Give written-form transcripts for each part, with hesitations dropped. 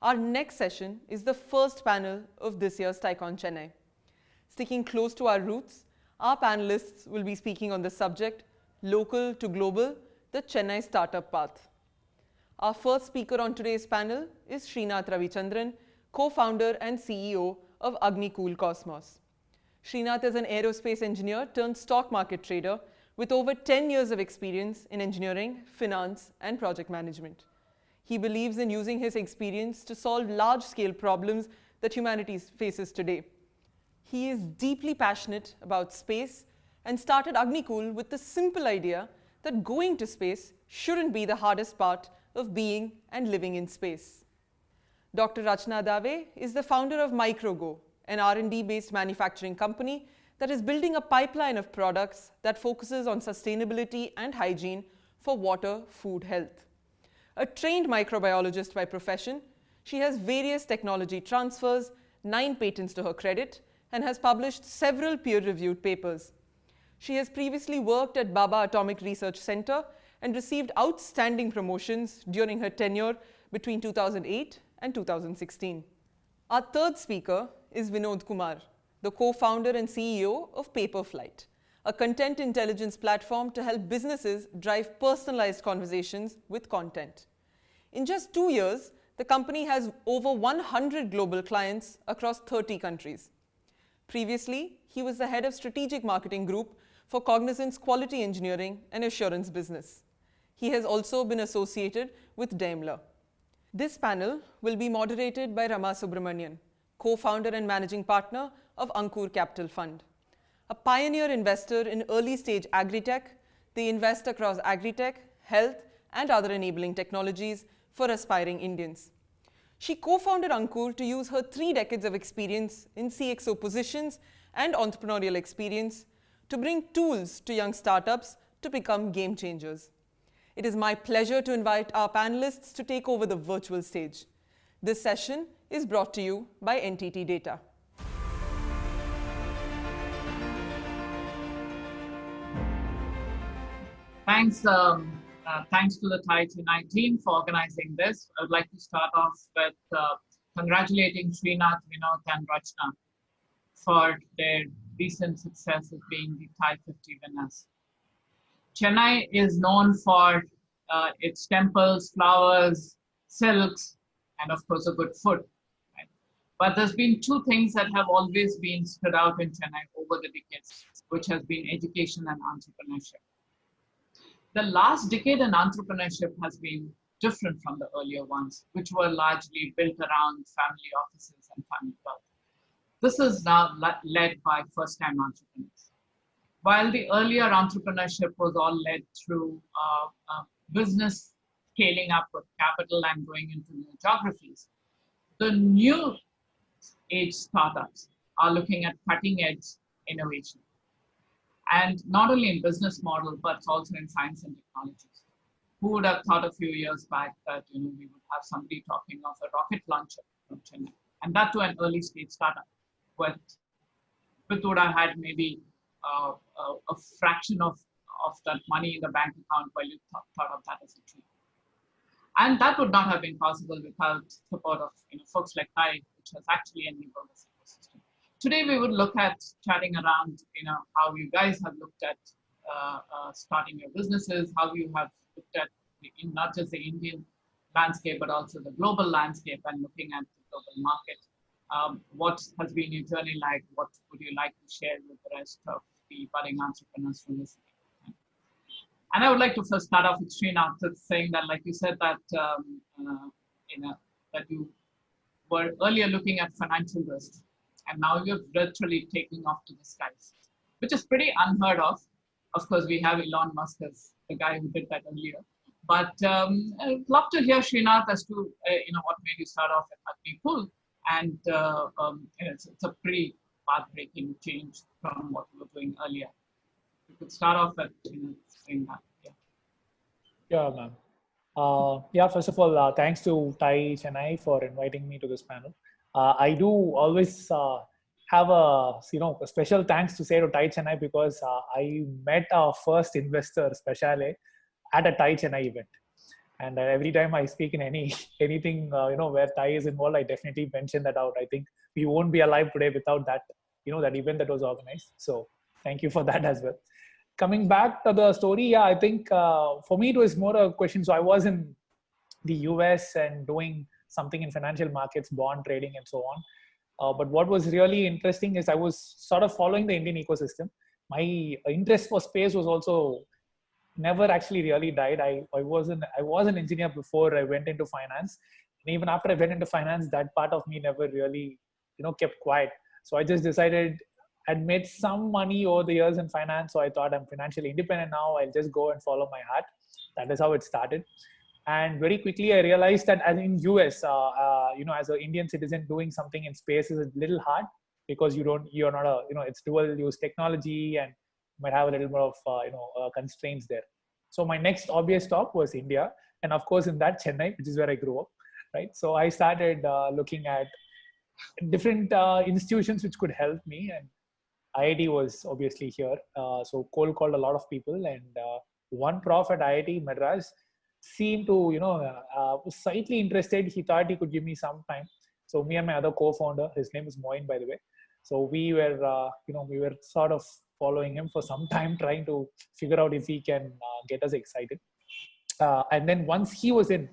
Our next session is the first panel of this year's TiECON Chennai. Sticking close to our roots, our panelists will be speaking on the subject, Local to Global, the Chennai Startup Path. Our first speaker on today's panel is Srinath Ravichandran, co-founder and CEO of AgniKul Cosmos. Srinath is an aerospace engineer turned stock market trader with over 10 years of experience in engineering, finance, and project management. He believes in using his experience to solve large-scale problems that humanity faces today. He is deeply passionate about space and started AgniKul with the simple idea that going to space shouldn't be the hardest part of being and living in space. Dr. Rachna Dave is the founder of MicroGo, an R&D-based manufacturing company that is building a pipeline of products that focuses on sustainability and hygiene for water, food, health. A trained microbiologist by profession, she has various technology transfers, 9 patents to her credit, and has published several peer-reviewed papers. She has previously worked at Baba Atomic Research Center and received outstanding promotions during her tenure between 2008 and 2016. Our third speaker is Vinoth Kumar, the co-founder and CEO of Paperflite, a content intelligence platform to help businesses drive personalized conversations with content. In just 2 years, the company has over 100 global clients across 30 countries. Previously, he was the head of strategic marketing group for Cognizant's quality engineering and assurance business. He has also been associated with Daimler. This panel will be moderated by Rema Subramanian, co-founder and managing partner of Ankur Capital Fund. A pioneer investor in early-stage agritech, they invest across agritech, health, and other enabling technologies for aspiring Indians. She co-founded Ankur to use her 3 decades of experience in CXO positions and entrepreneurial experience to bring tools to young startups to become game changers. It is my pleasure to invite our panelists to take over the virtual stage. This session is brought to you by NTT Data. Thanks to the TiE Chennai team for organizing this. I would like to start off with congratulating Srinath, Vinoth, and Rachna for their recent success of being the TiE 50 winners. Chennai is known for its temples, flowers, silks, and of course, a good food. Right? But there's been 2 things that have always been stood out in Chennai over the decades, which has been education and entrepreneurship. The last decade in entrepreneurship has been different from the earlier ones, which were largely built around family offices and family wealth. This is now led by first-time entrepreneurs. While the earlier entrepreneurship was all led through business scaling up with capital and going into new geographies, the new age startups are looking at cutting-edge innovation. And not only in business model, but also in science and technologies. Who would have thought a few years back that we would have somebody talking of a rocket launcher from Chennai, and that to an early stage startup, with would have had maybe a fraction of that money in the bank account while you thought of that as a dream. And that would not have been possible without support of folks like TiE, which has actually enabled this ecosystem. Today we would look at chatting around how you guys have looked at starting your businesses, how you have looked at not just the Indian landscape but also the global landscape and looking at the global market. What has been your journey like? What would you like to share with the rest of the budding entrepreneurs from this? And I would like to first start off with Srinath, saying that, like you said, that that you were earlier looking at financial risks, and now you're literally taking off to the skies, which is pretty unheard of. Of course, we have Elon Musk as the guy who did that earlier. But I'd love to hear, Srinath, as to what made you start off at AgniKul, and it's a pretty path-breaking change from what you were doing earlier. You could start off at saying that. Yeah, ma'am. First of all, thanks to TiE Chennai for inviting me to this panel. I do always have a special thanks to say to TiE Chennai because I met our first investor, Speciale, at a TiE Chennai event. And every time I speak in anything where Thai is involved, I definitely mention that out. I think we won't be alive today without that that event that was organized. So thank you for that as well. Coming back to the story, yeah, I think for me it was more a question. So I was in the US and doing something in financial markets, bond trading, and so on. But what was really interesting is I was sort of following the Indian ecosystem. My interest for space was also never actually really died. I was an engineer before I went into finance, and even after I went into finance, that part of me never really kept quiet. So I just decided I'd made some money over the years in finance, so I thought I'm financially independent now. I'll just go and follow my heart. That is how it started. And very quickly I realized that as in US, as an Indian citizen, doing something in space is a little hard because you're not it's dual use technology and might have a little more of constraints there. So my next obvious stop was India, and of course in that Chennai, which is where I grew up, right? So I started looking at different institutions which could help me, and IIT was obviously here. So cold called a lot of people, and one prof at IIT Madras seemed to was slightly interested. He thought he could give me some time. So me and my other co-founder, his name is Moin, by the way. So we were sort of following him for some time, trying to figure out if he can get us excited. And then once he was in,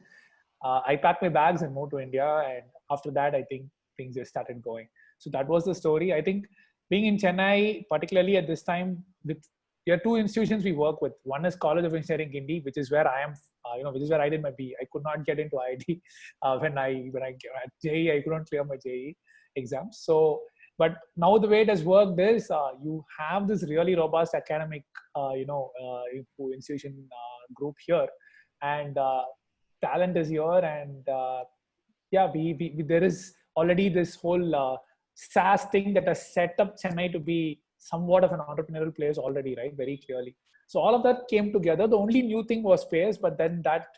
I packed my bags and moved to India. And after that, I think things just started going. So that was the story. I think being in Chennai, particularly at this time, there are two institutions we work with. One is College of Engineering Guindy, which is where I am, which is where I did my B. I could not get into IIT when I at JEE, I couldn't clear my JEE exams. So, but now the way it has worked is you have this really robust academic, institution group here, and talent is here, and we there is already this whole SaaS thing that has set up Chennai to be somewhat of an entrepreneurial place already, right? Very clearly. So all of that came together. The only new thing was space, but then that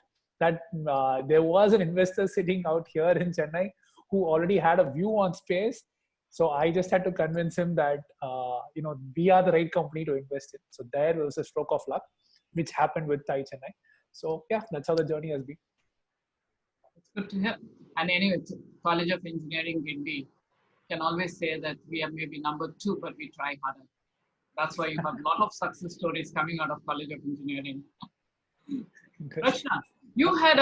there was an investor sitting out here in Chennai who already had a view on space. So I just had to convince him that we are the right company to invest in. So there was a stroke of luck, which happened with TiE Chennai. So yeah, that's how the journey has been. It's good to hear. And anyway, College of Engineering Guindy can always say that we are maybe number 2, but we try harder. That's why you have a lot of success stories coming out of College of Engineering. Rachna, you had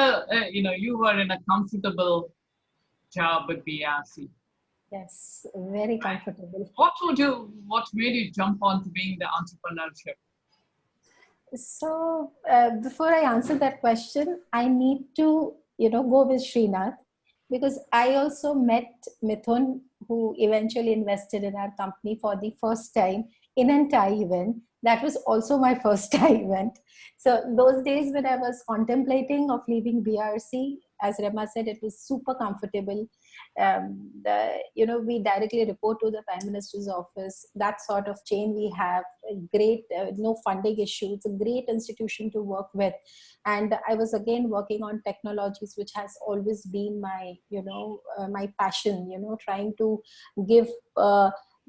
you were in a comfortable job with BRC. Yes, very comfortable. What made you jump on to being the entrepreneurship? So before I answer that question, I need to, go with Srinath, because I also met Mithun, who eventually invested in our company for the first time in an TiE event. That was also my first TiE event. So those days when I was contemplating of leaving BRC, as Rema said, it was super comfortable. We directly report to the Prime Minister's office. That sort of chain we have, great, no funding issue. It's a great institution to work with. And I was again working on technologies, which has always been my, my passion, trying to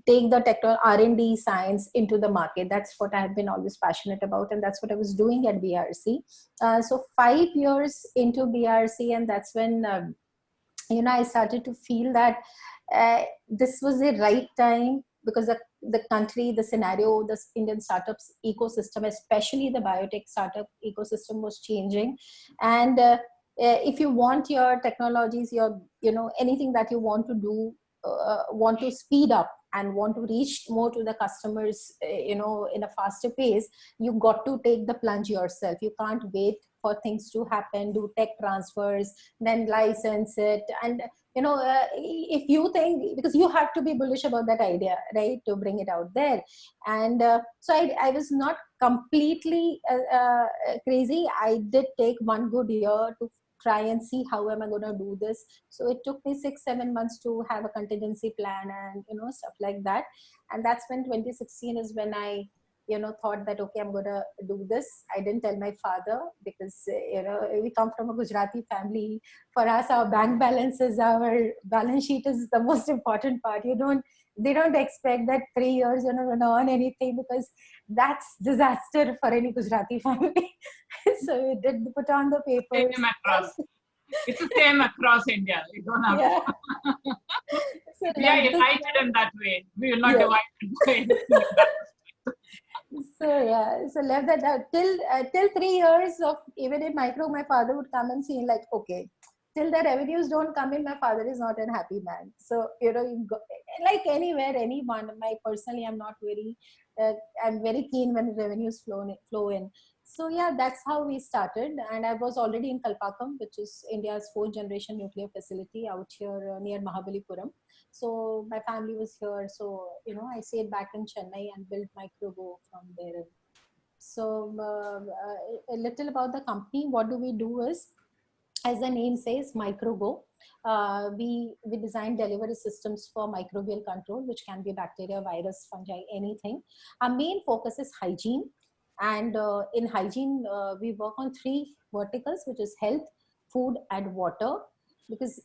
take the R&D science into the market. That's what I have been always passionate about, and that's what I was doing at BRC. So 5 years into BRC, and that's when I started to feel that this was the right time, because the country, the scenario, the Indian startups ecosystem, especially the biotech startup ecosystem, was changing. And if you want your technologies, your anything that you want to do, want to speed up and want to reach more to the customers, in a faster pace, you got to take the plunge yourself. You can't wait for things to happen, do tech transfers, then license it. And, if you think, because you have to be bullish about that idea, right, to bring it out there. And so I was not completely crazy. I did take 1 good year to try and see how am I going to do this. So it took me 6-7 months to have a contingency plan and, stuff like that. And that's when 2016 is when I, thought that, okay, I'm going to do this. I didn't tell my father because, we come from a Gujarati family. For us, our bank balances, our balance sheet is the most important part. They don't expect that 3 years you're not going to earn anything, because that's disaster for any Gujarati family. So we did put on the papers. Same across. It's the same across India. You don't have Yeah. to. So We are left the united in that way. We will not Yes. divide into anything in that respect. So yeah, so left that out till 3 years of even in micro, my father would come and see like, okay, till the revenues don't come in, my father is not a happy man. So you go, like anywhere, anyone. Personally, I'm not very. I'm very keen when revenues flow in. So yeah, that's how we started, and I was already in Kalpakkam, which is India's fourth generation nuclear facility out here near Mahabalipuram. So my family was here. So, I stayed back in Chennai and built MicroGo from there. So a little about the company. What do we do is, as the name says, MicroGo. We design delivery systems for microbial control, which can be bacteria, virus, fungi, anything. Our main focus is hygiene. And in hygiene, we work on 3 verticals, which is health, food, and water, because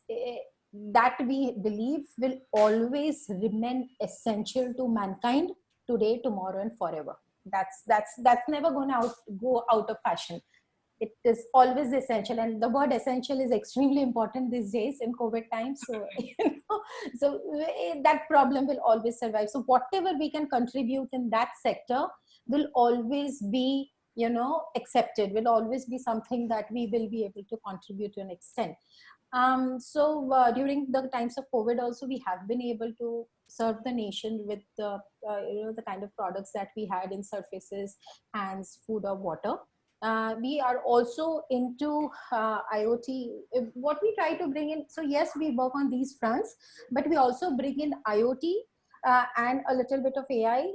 that we believe will always remain essential to mankind today, tomorrow, and forever. That's never going to go out of fashion. It is always essential, and the word essential is extremely important these days in COVID times. So, so that problem will always survive. So whatever we can contribute in that sector will always be, accepted, will always be something that we will be able to contribute to an extent. During the times of COVID also, we have been able to serve the nation with the kind of products that we had in surfaces, hands, food, or water. We are also into IoT. What we try to bring in, so yes, we work on these fronts, but we also bring in IoT and a little bit of AI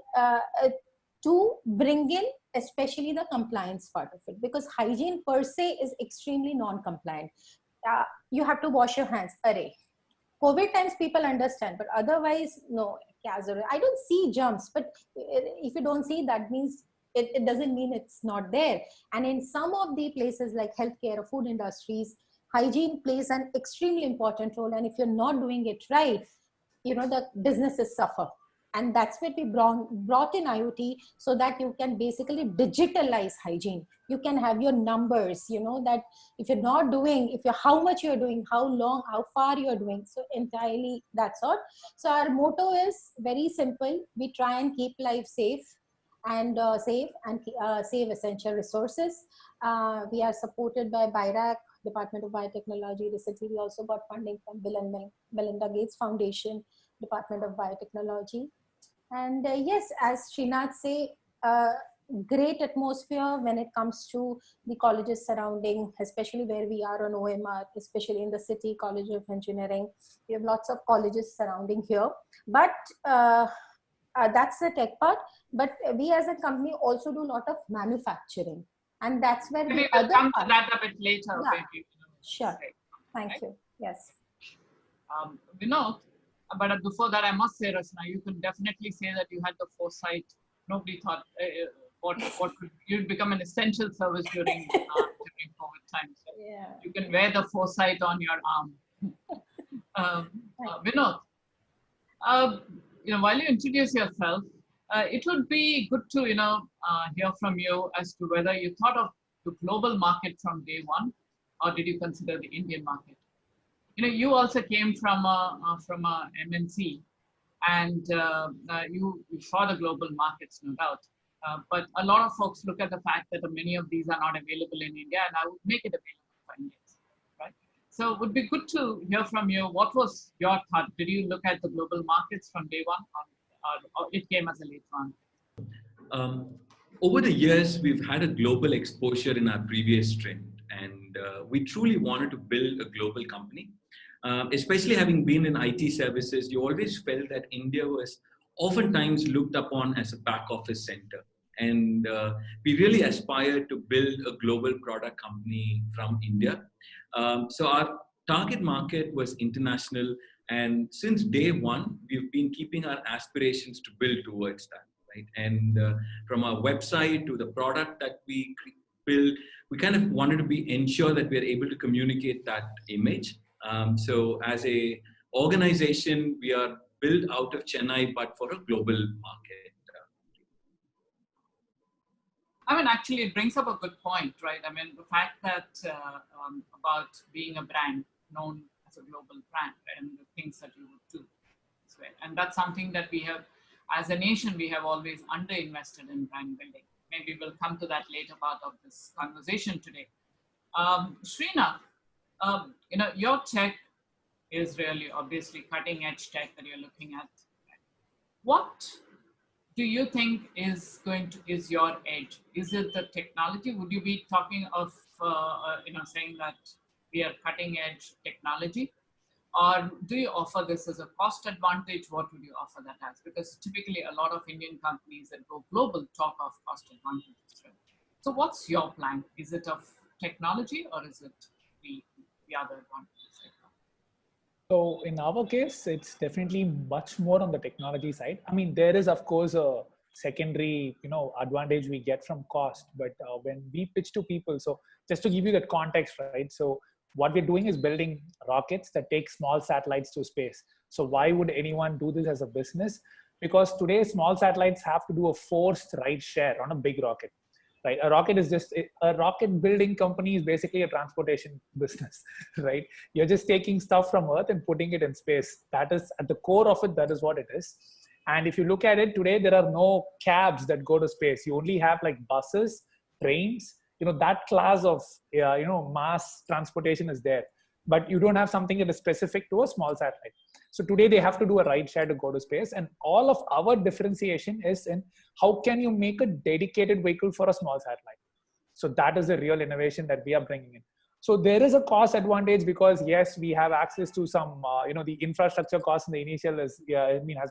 to bring in especially the compliance part of it, because hygiene per se is extremely non-compliant. You have to wash your hands. Array. COVID times people understand, but otherwise, no. I don't see germs, but if you don't see, that means it doesn't mean it's not there. And in some of the places like healthcare or food industries, hygiene plays an extremely important role. And if you're not doing it right, the businesses suffer. And that's where we brought in IoT, so that you can basically digitalize hygiene. You can have your numbers, that if you're not doing, how much you're doing, how long, how far you're doing. So entirely that's all. So our motto is very simple. We try and keep life safe and save essential resources. We are supported by BIRAC, Department of Biotechnology. Recently, we also got funding from Bill and Melinda Gates Foundation, Department of Biotechnology. And yes, as Srinath say, great atmosphere when it comes to the colleges surrounding, especially where we are on OMR, especially in the City College of Engineering. We have lots of colleges surrounding here. But that's the tech part. But we as a company also do a lot of manufacturing. And that's where We the will other come part, to that a bit later. Yeah. Maybe, Sure. Thank you. Yes. Vinoth, but before that, I must say, Rachna, you can definitely say that you had the foresight. Nobody thought you'd become an essential service during COVID times. So Yeah. you can wear the foresight on your arm. Vinoth, while you introduce yourself, it would be good to hear from you as to whether you thought of the global market from day one, or did you consider the Indian market? You also came from a MNC, and you saw the global markets, no doubt. But a lot of folks look at the fact that many of these are not available in India, and I would make it available for Indians, right? So it would be good to hear from you. What was your thought? Did you look at the global markets from day one, or it came as a late one? Over the years, we've had a global exposure in our previous stint, and we truly wanted to build a global company. Especially having been in IT services, you always felt that India was oftentimes looked upon as a back office center. And we really aspired to build a global product company from India. So our target market was international. And since day one, we've been keeping our aspirations to build towards that. Right? And from our website to the product that we build, we kind of wanted to ensure that we're able to communicate that image. So as a organization, we are built out of Chennai, but for a global market. I mean, actually, it brings up a good point, right? I mean, the fact that about being a brand known as a global brand, right? And the things that you would do as well. And that's something that we have, as a nation, we have always underinvested in brand building. Maybe we'll come to that later part of this conversation today. Srinath, your tech is really obviously cutting edge tech that you're looking at. What do you think is your edge? Is it the technology? Would you be talking of saying that we are cutting edge technology, or do you offer this as a cost advantage? What would you offer that as? Because typically a lot of Indian companies that go global talk of cost advantages. Right? So what's your plan? Is it of technology, or is it the other advantages? So in our case, it's definitely much more on the technology side. I mean, there is of course a secondary, advantage we get from cost. But when we pitch to people, so just to give you that context, right? So what we're doing is building rockets that take small satellites to space. So why would anyone do this as a business? Because today small satellites have to do a forced ride share on a big rocket. Right, a rocket is just a rocket building company is basically a transportation business, right? You're just taking stuff from Earth and putting it in space. That is at the core of it. That is what it is. And if you look at it today, there are no cabs that go to space. You only have like buses, trains. That class of mass transportation is there, but you don't have something that is specific to a small satellite. So today they have to do a ride share to go to space, and all of our differentiation is in how can you make a dedicated vehicle for a small satellite. So that is the real innovation that we are bringing in. So there is a cost advantage because yes, we have access to some, the infrastructure cost in the initial has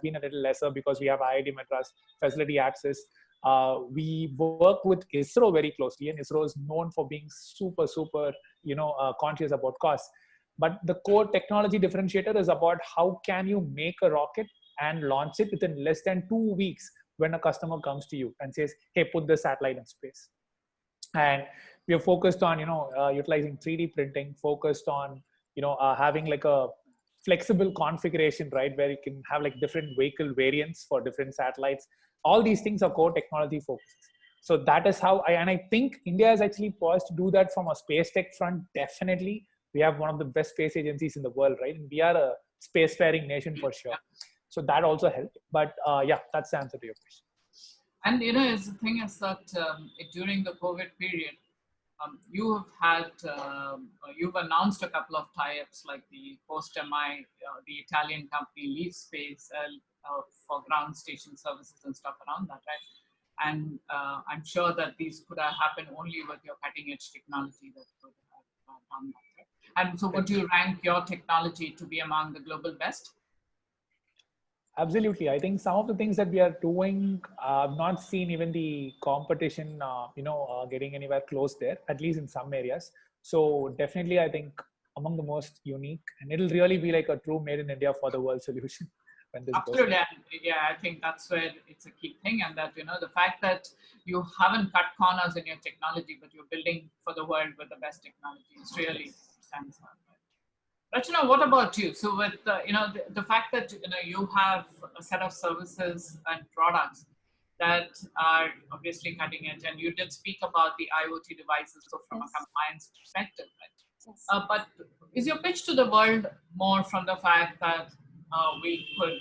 been a little lesser because we have IIT Madras facility access. We work with ISRO very closely, and ISRO is known for being super, conscious about costs. But the core technology differentiator is about how can you make a rocket and launch it within less than 2 weeks when a customer comes to you and says, hey, put the satellite in space. And we are focused on, utilizing 3D printing, focused on, having like a flexible configuration, right? Where you can have like different vehicle variants for different satellites. All these things are core technology focuses. So that is how I think India is actually poised to do that from a space tech front, definitely. We have one of the best space agencies in the world, right? And we are a spacefaring nation for sure. So that also helped. But that's the answer to your question. And the thing is that during the COVID period, you've announced a couple of tie-ups like the Post-MI, the Italian company Leaf Space for ground station services and stuff around that, right? And I'm sure that these could have happened only with your cutting-edge technology that could have done that. Right? And so would you rank your technology to be among the global best? Absolutely. I think some of the things that we are doing, I've not seen even the competition, getting anywhere close there, at least in some areas. So definitely, I think among the most unique, and it'll really be like a true made in India for the world solution. When this Absolutely. Yeah, I think that's where it's a key thing. And that, the fact that you haven't cut corners in your technology, but you're building for the world with the best technology, it's really stands out. Rachna, what about you? So with the fact that you have a set of services and products that are obviously cutting edge, and you did speak about the IoT devices, so from a compliance perspective, right? Yes. But is your pitch to the world more from the fact that we could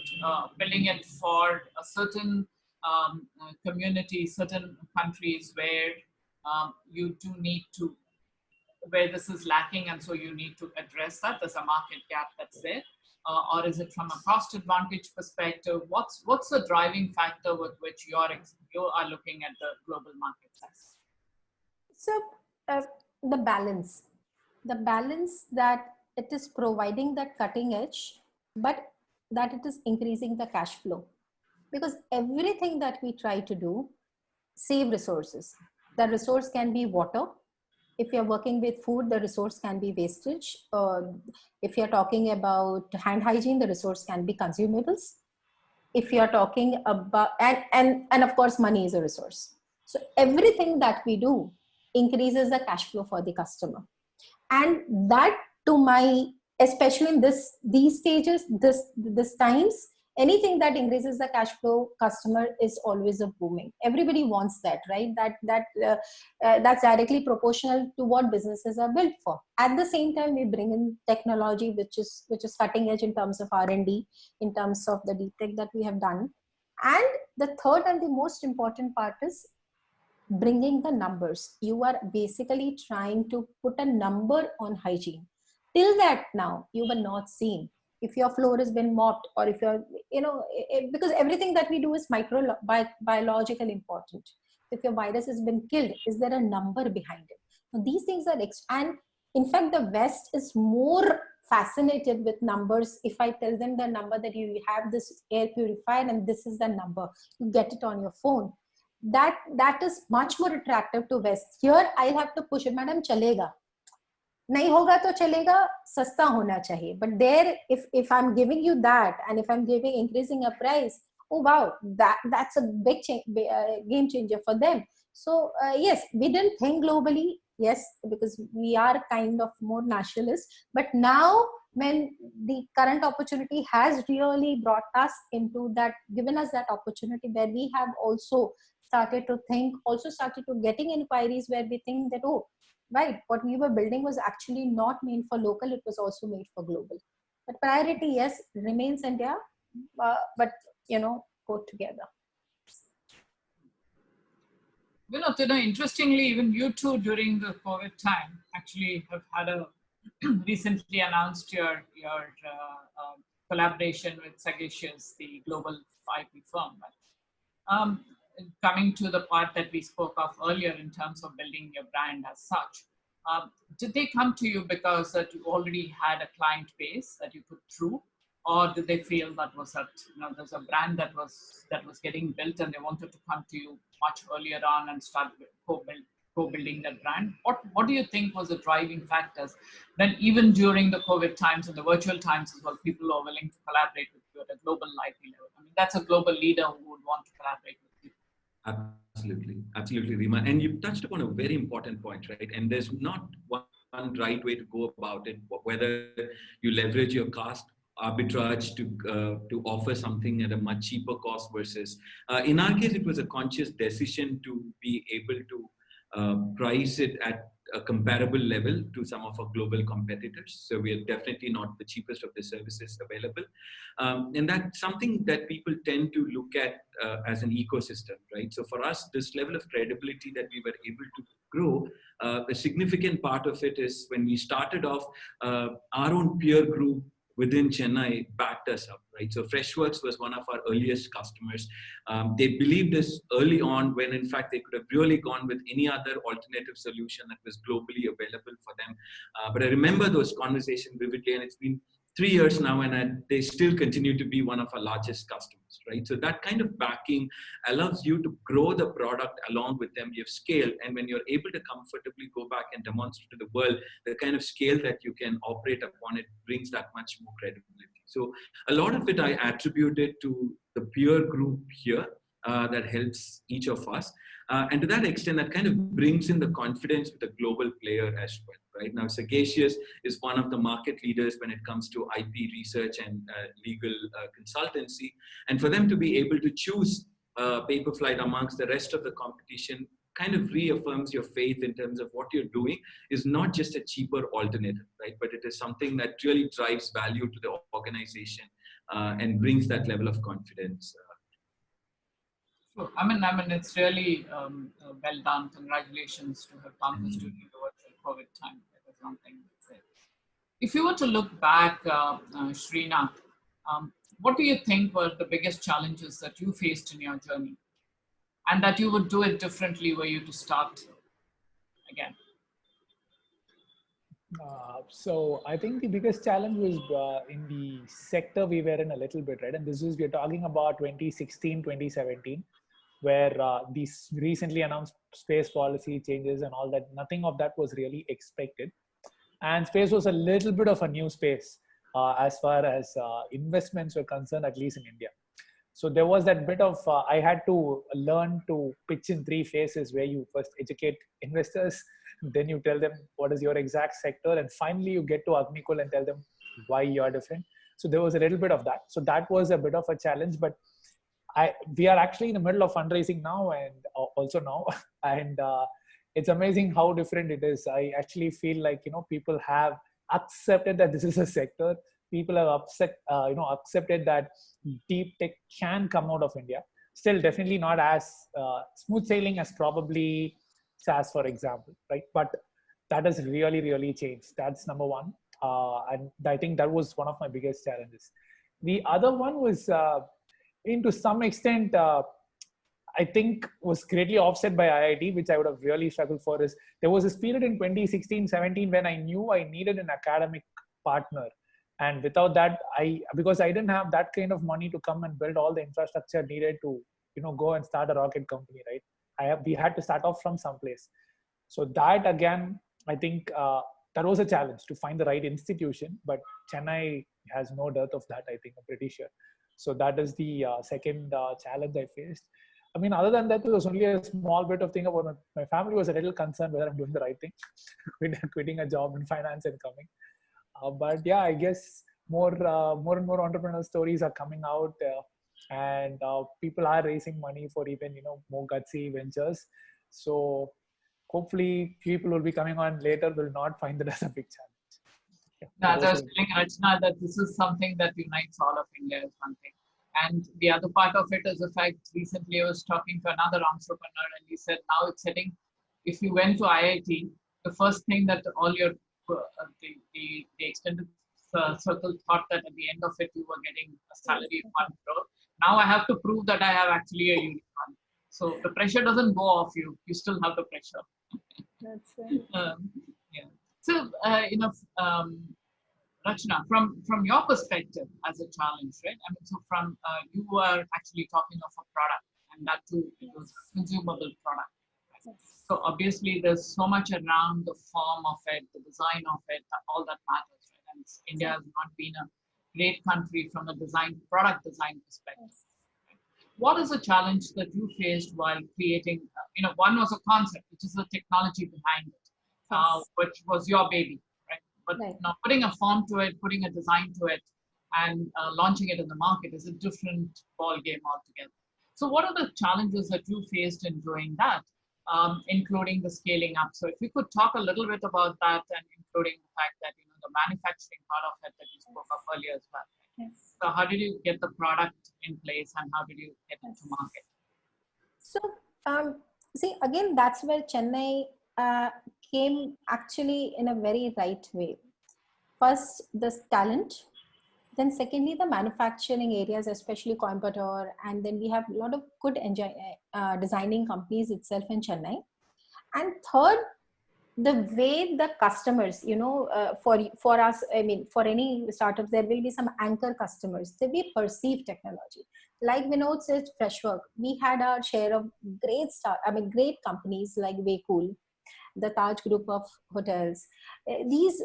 building it for a certain community, certain countries where you do need to, where this is lacking, and so you need to address that? There's a market gap that's there, or is it from a cost advantage perspective? What's the driving factor with which you are looking at the global market size? So the balance that it is providing that cutting edge, but that it is increasing the cash flow, because everything that we try to do save resources. The resource can be water. If you're working with food, the resource can be wastage. If you're talking about hand hygiene, the resource can be consumables. If you're talking about, and of course, money is a resource. So everything that we do increases the cash flow for the customer. And that, especially in these stages, this times, anything that increases the cash flow customer is always a booming. Everybody wants that, right? That's directly proportional to what businesses are built for. At the same time, we bring in technology which is cutting edge in terms of R&D, in terms of the deep tech that we have done. And the third and the most important part is bringing the numbers. You are basically trying to put a number on hygiene. Till that now, you were not seen. If your floor has been mopped, or if you're, because everything that we do is biological important. If your virus has been killed, is there a number behind it? So these things are, and in fact, the West is more fascinated with numbers. If I tell them the number that you have this air purifier and this is the number, you get it on your phone. That is much more attractive to West. Here, I'll have to push it, madam, chalega. नहीं होगा तो चलेगा, सस्ता होना चाहिए. But there, if I'm giving you that, and if I'm increasing a price, oh wow, that's a big game changer for them. So yes, we didn't think globally, yes, because we are kind of more nationalist. But now, when the current opportunity has really brought us into that, given us that opportunity where we have also started to think, also started to getting inquiries where we think that, oh, right, what we were building was actually not made for local, it was also made for global. But priority, yes, remains India, but go together. Vinoth, interestingly, even you two during the COVID time actually have had a recently announced your collaboration with Sagacious, the global IP firm. Right? Coming to the part that we spoke of earlier in terms of building your brand as such, did they come to you because that you already had a client base that you could through, or did they feel that was that there's a brand that was getting built and they wanted to come to you much earlier on and start co-building that brand? What do you think was the driving factors then, even during the COVID times and the virtual times as well, people are willing to collaborate with you at a global IP level? I mean, that's a global leader who would want to collaborate with you. Absolutely, Rema. And you've touched upon a very important point, right? And there's not one right way to go about it, whether you leverage your cost arbitrage to offer something at a much cheaper cost versus, in our case, it was a conscious decision to be able to price it at a comparable level to some of our global competitors. So we are definitely not the cheapest of the services available. And that's something that people tend to look at as an ecosystem, right? So for us, this level of credibility that we were able to grow, a significant part of it is when we started off, our own peer group within Chennai backed us up, right? So Freshworks was one of our earliest customers. They believed us early on when in fact they could have really gone with any other alternative solution that was globally available for them. But I remember those conversations vividly, and it's been 3 years now, and they still continue to be one of our largest customers, right? So that kind of backing allows you to grow the product along with them. You have scale, and when you're able to comfortably go back and demonstrate to the world the kind of scale that you can operate upon, it brings that much more credibility. So a lot of it I attributed to the peer group here that helps each of us. And to that extent, that kind of brings in the confidence with a global player as well. Right now, Sagacious is one of the market leaders when it comes to IP research and legal consultancy. And for them to be able to choose Paperflite amongst the rest of the competition kind of reaffirms your faith in terms of what you're doing is not just a cheaper alternative, right? But it is something that really drives value to the organization and brings that level of confidence. Sure. I mean, it's really well done. Congratulations to have done this during the virtual COVID time. That is something to say. If you were to look back, Srinath, what do you think were the biggest challenges that you faced in your journey, and that you would do it differently were you to start again? So I think the biggest challenge was in the sector we were in a little bit, right? And we're talking about 2016, 2017, where these recently announced space policy changes and all that, nothing of that was really expected. And space was a little bit of a new space as far as investments were concerned, at least in India. So there was that bit of, I had to learn to pitch in 3 phases, where you first educate investors, then you tell them what is your exact sector, and finally you get to AgniKul and tell them why you're different. So there was a little bit of that. So that was a bit of a challenge, but we are actually in the middle of fundraising now, and also now, and it's amazing how different it is. I actually feel like, people have accepted that this is a sector. People have accepted that deep tech can come out of India. Still, definitely not as smooth sailing as probably SaaS, for example, right? But that has really, really changed. That's number one. And I think that was one of my biggest challenges. The other one was, to some extent, I think was greatly offset by IIT, which I would have really struggled for. Is there was this period in 2016-17 when I knew I needed an academic partner. And without that, because I didn't have that kind of money to come and build all the infrastructure needed to, go and start a rocket company, right? We had to start off from someplace. So that again, I think that was a challenge to find the right institution, but Chennai has no dearth of that, I think, I'm pretty sure. So that is the second challenge I faced. I mean, other than that, there was only a small bit of thing about my family was a little concerned whether I'm doing the right thing, quitting a job in finance and coming. But yeah, I guess more and more entrepreneurial stories are coming out, and people are raising money for even more gutsy ventures. So hopefully, people will be coming on later will not find that as a big challenge. Yeah, I was telling Rachna that this is something that unites all of India is one thing. And the other part of it is the fact, recently I was talking to another entrepreneur and he said now it's setting, if you went to IIT, the first thing that all your, the extended circle thought that at the end of it, you were getting a salary of 1 crore. Now I have to prove that I have actually a unicorn. So the pressure doesn't go off you. You still have the pressure. That's right. Yeah. So, Rachna, from your perspective as a challenge, right? I mean, so from you were actually talking of a product, and that too, it was a consumable product. Right? Yes. So obviously, there's so much around the form of it, the design of it, all that matters. Right? And India has not been a great country from a product design perspective. Yes. What is the challenge that you faced while creating? One was a concept, which is the technology behind it, which was your baby. But now putting a form to it, putting a design to it, and launching it in the market is a different ball game altogether. So what are the challenges that you faced in doing that, including the scaling up? So if you could talk a little bit about that, and including the fact that the manufacturing part of it that you spoke of earlier as well. Yes. So how did you get the product in place, and how did you get it to market? So see, again, that's where Chennai came actually in a very right way. First, the talent. Then secondly, the manufacturing areas, especially Coimbatore. And then we have a lot of good designing companies itself in Chennai. And third, the way the customers, for us, I mean, for any startups, there will be some anchor customers. They will perceive technology. Like Vinoth said, Freshwork, we had our share of great companies like Waycool, the Taj Group of hotels. These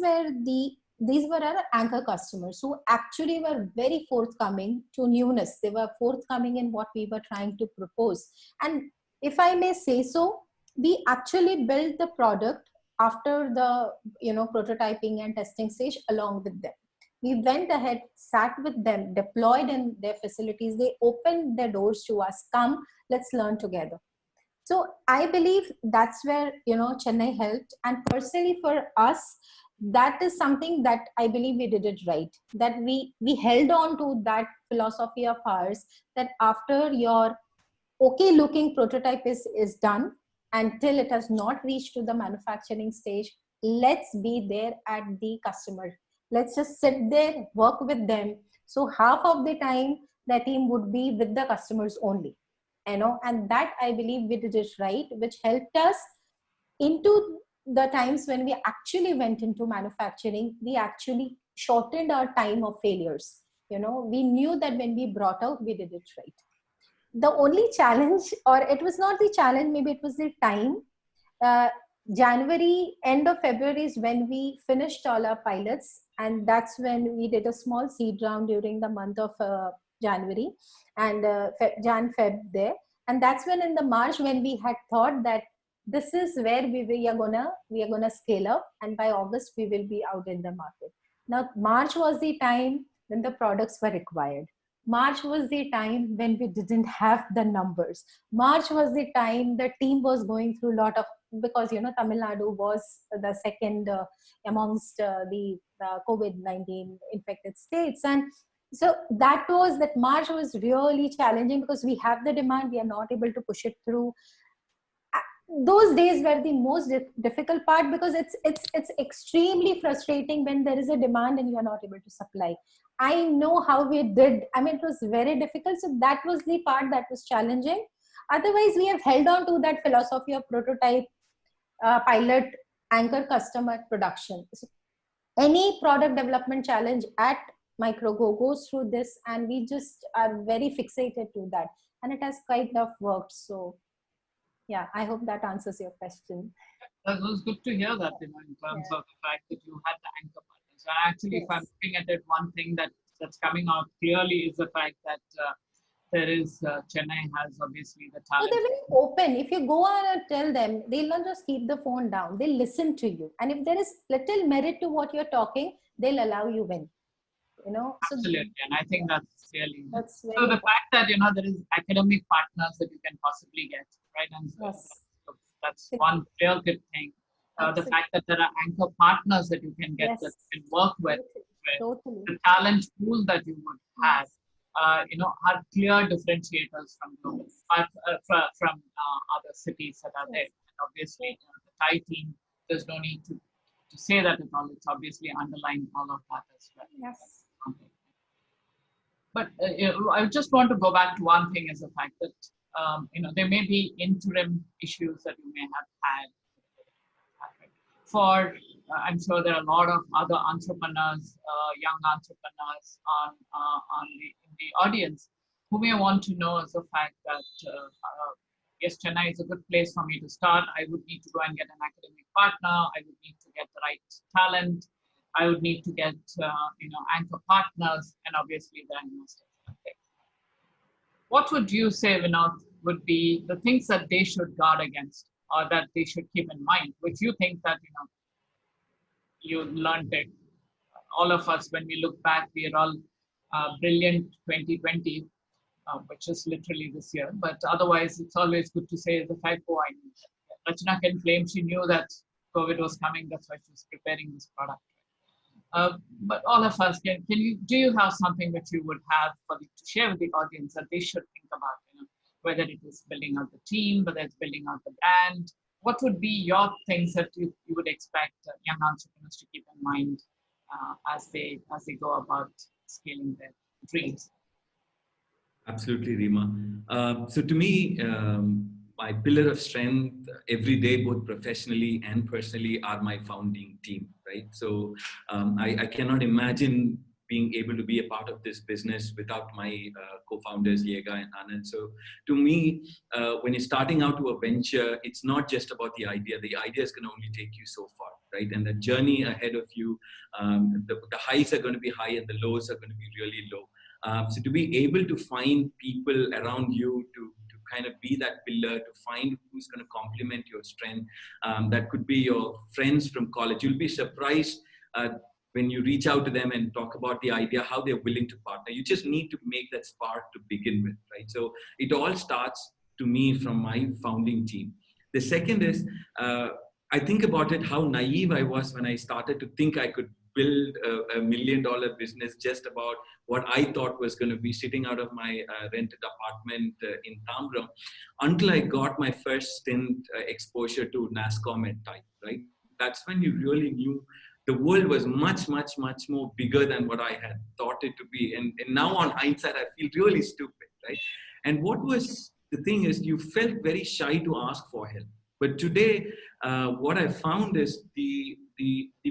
were our anchor customers who actually were very forthcoming to newness. They were forthcoming in what we were trying to propose. And if I may say so, we actually built the product after the prototyping and testing stage along with them. We went ahead, sat with them, deployed in their facilities. They opened their doors to us. Come, let's learn together. So I believe that's where Chennai helped. And personally for us, that is something that I believe we did it right. That we held on to that philosophy of ours, that after your okay looking prototype is done, until it has not reached to the manufacturing stage, let's be there at the customer. Let's just sit there, work with them. So half of the time, the team would be with the customers only, and that I believe we did it right, which helped us into the times when we actually went into manufacturing. We actually shortened our time of failures. We knew that when we brought out, we did it right. The only challenge, or it was not the challenge, maybe it was the time. January, end of February is when we finished all our pilots, and that's when we did a small seed round during the month of January and Jan-Feb there. And that's when in the March, when we had thought that this is where we are gonna scale up, and by August we will be out in the market. Now, March was the time when the products were required. March was the time when we didn't have the numbers. March was the time the team was going through a lot of, because Tamil Nadu was the second amongst the COVID-19 infected states, and so that March was really challenging because we have the demand, we are not able to push it through. Those days were the most difficult part, because it's extremely frustrating when there is a demand and you are not able to supply. I know how we did. I mean, it was very difficult. So that was the part that was challenging. Otherwise, we have held on to that philosophy of prototype, pilot, anchor, customer, production. So any product development challenge at MicroGo goes through this, and we just are very fixated to that, and it has kind of worked. So yeah, I hope that answers your question. That was good to hear that, in terms of the fact that you had the anchor partners. And actually, if I'm looking at it, one thing that's coming out clearly is the fact that there is, Chennai has obviously the talent. So they're very open. If you go on and tell them, they'll not just keep the phone down, they'll listen to you. And if there is little merit to what you're talking, they'll allow you in. Absolutely, and I think that's really that's so. The fact that there is academic partners that you can possibly get, right? And that's one real good thing. The fact that there are anchor partners that you can get, that you can work with, totally. The talent pool that you would have, are clear differentiators from other cities that are there. And obviously, the Thai team, there's no need to say that at all. It's obviously underlying all of that as well. Yes. But I just want to go back to one thing, is the fact that there may be interim issues that you may have had. I'm sure there are a lot of other entrepreneurs, young entrepreneurs in the audience, who may want to know is the fact that yes, Chennai is a good place for me to start. I would need to go and get an academic partner. I would need to get the right talent. I would need to get, anchor partners, and obviously the investors. Okay. What would you say, Vinoth, would be the things that they should guard against, or that they should keep in mind, which you think that, you learned it? All of us, when we look back, we are all brilliant 2020, which is literally this year. But otherwise, it's always good to say the fact, I knew that. Rachna can claim she knew that COVID was coming. That's why she was preparing this product. But all of us, do you have something that you would have to share with the audience that they should think about, whether it is building out the team, whether it's building out the brand? What would be your things that you would expect young entrepreneurs to keep in mind as they go about scaling their dreams? Absolutely, Rema. So to me, my pillar of strength every day, both professionally and personally, are my founding team, right? So I cannot imagine being able to be a part of this business without my co-founders, Yega and Anand. So to me, when you're starting out to a venture, it's not just about the idea. The idea is going to only take you so far, right? And the journey ahead of you, the highs are going to be high and the lows are going to be really low. So to be able to find people around you to kind of be that pillar, to find who's going to complement your strength, that could be your friends from college. You'll be surprised when you reach out to them and talk about the idea, how they're willing to partner. You just need to make that spark to begin with, right? So it all starts, to me, from my founding team. The second is, I think about it, how naive I was when I started to think I could build a $1 million business just about what I thought was going to be sitting out of my rented apartment in Tamram, until I got my first stint exposure to NASCOM and TiECON, right? That's when you really knew the world was much, much, much more bigger than what I had thought it to be. And now on hindsight, I feel really stupid, right? And what was the thing is, you felt very shy to ask for help. But today, what I found is the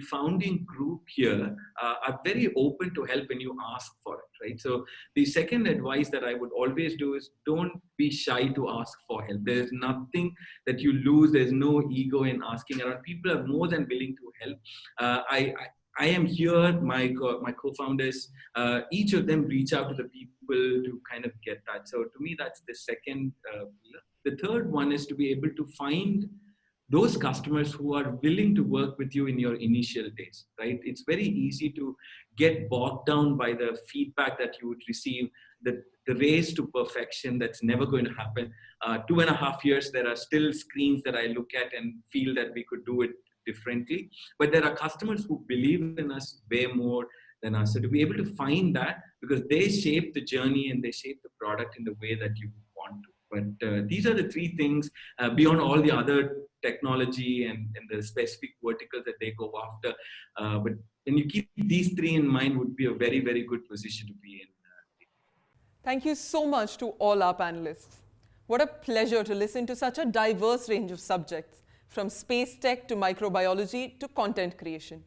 founding group here are very open to help when you ask for it, right? So the second advice that I would always do is, don't be shy to ask for help. There's nothing that you lose. There's no ego in asking around. People are more than willing to help. I am here, my co-founders, each of them reach out to the people to kind of get that. So to me, that's the second pillar. The third one is to be able to find those customers who are willing to work with you in your initial days, right? It's very easy to get bogged down by the feedback that you would receive, the race to perfection that's never going to happen. 2.5 years, there are still screens that I look at and feel that we could do it differently. But there are customers who believe in us way more than us. So to be able to find that, because they shape the journey and they shape the product in the way that you want to. But these are the three things beyond all the other technology and the specific verticals that they go after. But when you keep these three in mind, would be a very, very good position to be in. Thank you so much to all our panelists. What a pleasure to listen to such a diverse range of subjects, from space tech to microbiology to content creation.